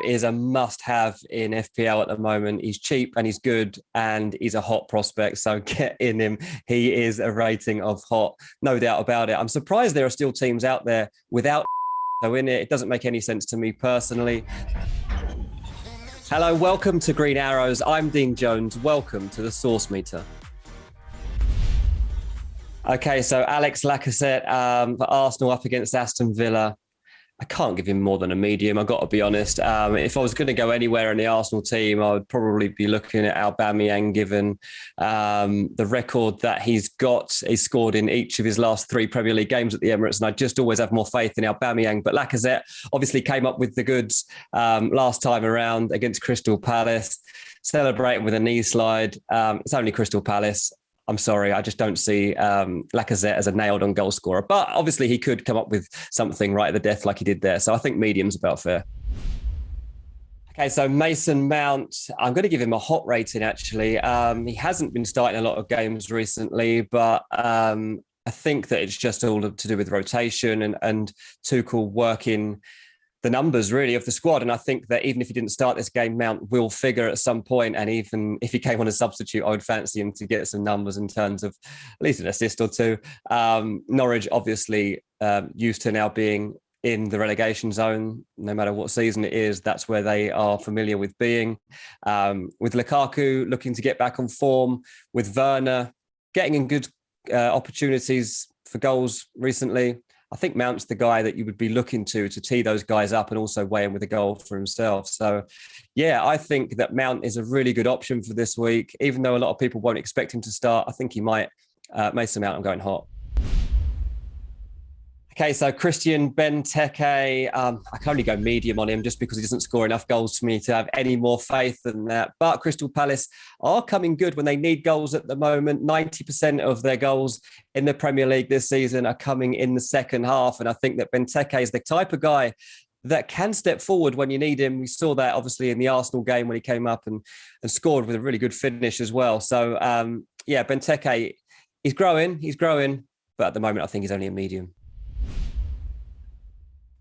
is a must-have in FPL at the moment. He's cheap and he's good and he's a hot prospect. So get in him. He is a rating of hot, no doubt about it. I'm surprised there are still teams out there without in it. It doesn't make any sense to me personally. Hello, welcome to Green Arrows. I'm Dean Jones. Welcome to the Source Meter. Okay, so Alex Lacazette for Arsenal up against Aston Villa. I can't give him more than a medium, I've got to be honest. If I was going to go anywhere in the Arsenal team, I would probably be looking at Aubameyang, given the record that he's got. He's scored in each of his last 3 Premier League games at the Emirates, and I just always have more faith in Aubameyang. But Lacazette obviously came up with the goods last time around against Crystal Palace, celebrating with a knee slide. It's only Crystal Palace. I'm sorry, I just don't see Lacazette as a nailed-on goal scorer. But obviously he could come up with something right at the death like he did there. So I think medium's about fair. Okay, so Mason Mount, I'm going to give him a hot rating, actually. He hasn't been starting a lot of games recently, but I think that it's just all to do with rotation and Tuchel working the numbers really of the squad. And I think that even if he didn't start this game, Mount will figure at some point. And even if he came on a substitute, I would fancy him to get some numbers in terms of at least an assist or two. Norwich, obviously, used to now being in the relegation zone, no matter what season it is, that's where they are familiar with being. With Lukaku looking to get back on form, with Werner getting in good opportunities for goals recently, I think Mount's the guy that you would be looking to tee those guys up and also weigh in with a goal for himself. So, yeah, I think that Mount is a really good option for this week. Even though a lot of people won't expect him to start, I think he might. Mason Mount, I'm going hot. Okay, so Christian Benteke, I can only go medium on him just because he doesn't score enough goals for me to have any more faith than that. But Crystal Palace are coming good when they need goals at the moment. 90% of their goals in the Premier League this season are coming in the second half. And I think that Benteke is the type of guy that can step forward when you need him. We saw that obviously in the Arsenal game when he came up and scored with a really good finish as well. So, yeah, Benteke, he's growing. But at the moment, I think he's only a medium.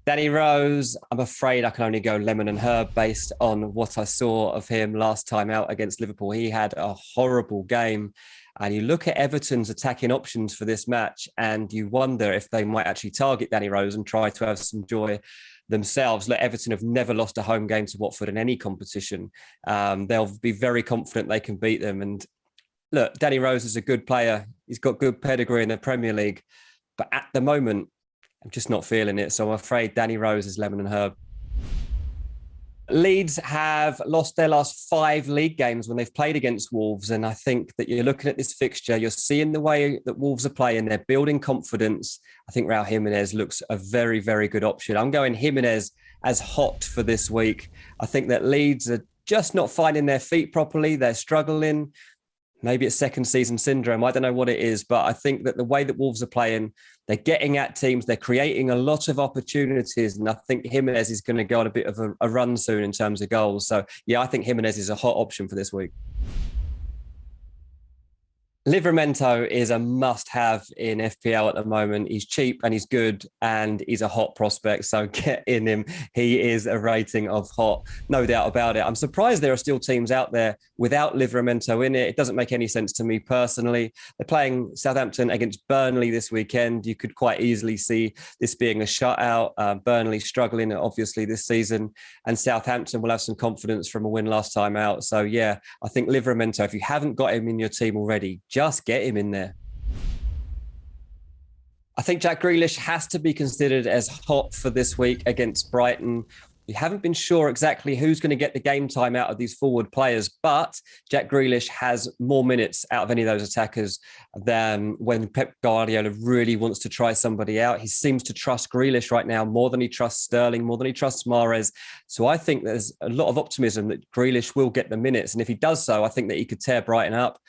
Danny Rose, I'm afraid I can only go lemon and herb based on what I saw of him last time out against Liverpool. He had a horrible game. And you look at Everton's attacking options for this match and you wonder if they might actually target Danny Rose and try to have some joy themselves. Look, Everton have never lost a home game to Watford in any competition. They'll be very confident they can beat them. And look, Danny Rose is a good player. He's got good pedigree in the Premier League. But at the moment, I'm just not feeling it. So I'm afraid Danny Rose is lemon and herb. Leeds have lost their last 5 league games when they've played against Wolves. And I think that you're looking at this fixture, you're seeing the way that Wolves are playing, they're building confidence. I think Raul Jimenez looks a very, very good option. I'm going Jimenez as hot for this week. I think that Leeds are just not finding their feet properly. They're struggling. Maybe it's second season syndrome. I don't know what it is, but I think that the way that Wolves are playing, they're getting at teams, they're creating a lot of opportunities. And I think Jimenez is going to go on a bit of a run soon in terms of goals. So, yeah, I think Jimenez is a hot option for this week. Livermento is a must-have in FPL at the moment. He's cheap and he's good and he's a hot prospect. So get in him. He is a rating of hot, no doubt about it. I'm surprised there are still teams out there without Livermento in it. It doesn't make any sense to me personally. They're playing Southampton against Burnley this weekend. You could quite easily see this being a shutout. Burnley struggling, obviously, this season. And Southampton will have some confidence from a win last time out. So, yeah, I think Livermento, if you haven't got him in your team already, just get him in there. I think Jack Grealish has to be considered as hot for this week against Brighton. We haven't been sure exactly who's going to get the game time out of these forward players, but Jack Grealish has more minutes out of any of those attackers than when Pep Guardiola really wants to try somebody out. He seems to trust Grealish right now more than he trusts Sterling, more than he trusts Mahrez. So I think there's a lot of optimism that Grealish will get the minutes. And if he does so, I think that he could tear Brighton up.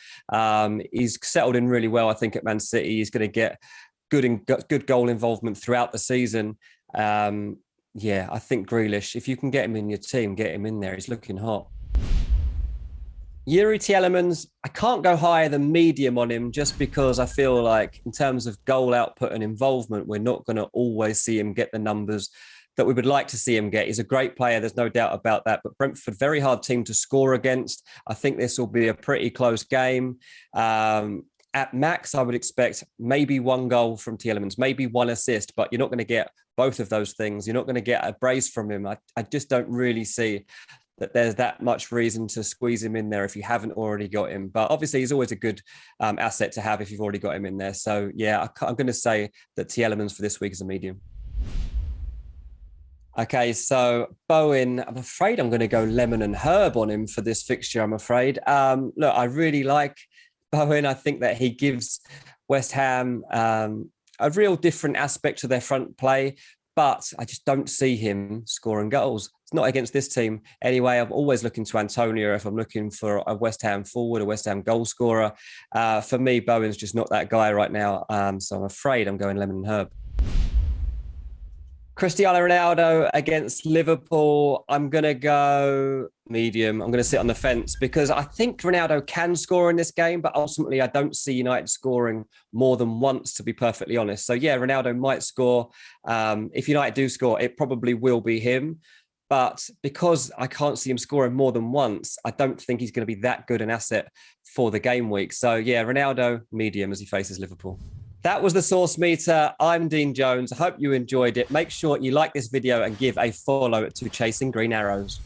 He's settled in really well, I think, at Man City. He's going to get good goal involvement throughout the season. Yeah, I think Grealish, if you can get him in your team, get him in there. He's looking hot. Yuri Tielemans, I can't go higher than medium on him just because I feel like in terms of goal output and involvement, we're not going to always see him get the numbers that we would like to see him get. He's a great player. There's no doubt about that. But Brentford, very hard team to score against. I think this will be a pretty close game. At max, I would expect maybe 1 goal from Tielemans, maybe 1 assist, but you're not going to get both of those things. You're not going to get a brace from him. I just don't really see that there's that much reason to squeeze him in there if you haven't already got him. But obviously, he's always a good asset to have if you've already got him in there. So, yeah, I'm going to say that Tielemans for this week is a medium. Okay, so Bowen, I'm afraid I'm going to go lemon and herb on him for this fixture, I'm afraid. Look, I really like Bowen. I think that he gives West Ham a real different aspect to their front play, but I just don't see him scoring goals. It's not against this team. Anyway, I'm always looking to Antonio if I'm looking for a West Ham forward, a West Ham goal scorer. For me, Bowen's just not that guy right now. So I'm afraid I'm going lemon and herb. Cristiano Ronaldo against Liverpool. I'm going to go medium. I'm going to sit on the fence because I think Ronaldo can score in this game, but ultimately I don't see United scoring more than once, to be perfectly honest. So yeah, Ronaldo might score. If United do score, it probably will be him. But because I can't see him scoring more than once, I don't think he's going to be that good an asset for the game week. So yeah, Ronaldo, medium as he faces Liverpool. That was the Source Meter. I'm Dean Jones. I hope you enjoyed it. Make sure you like this video and give a follow to Chasing Green Arrows.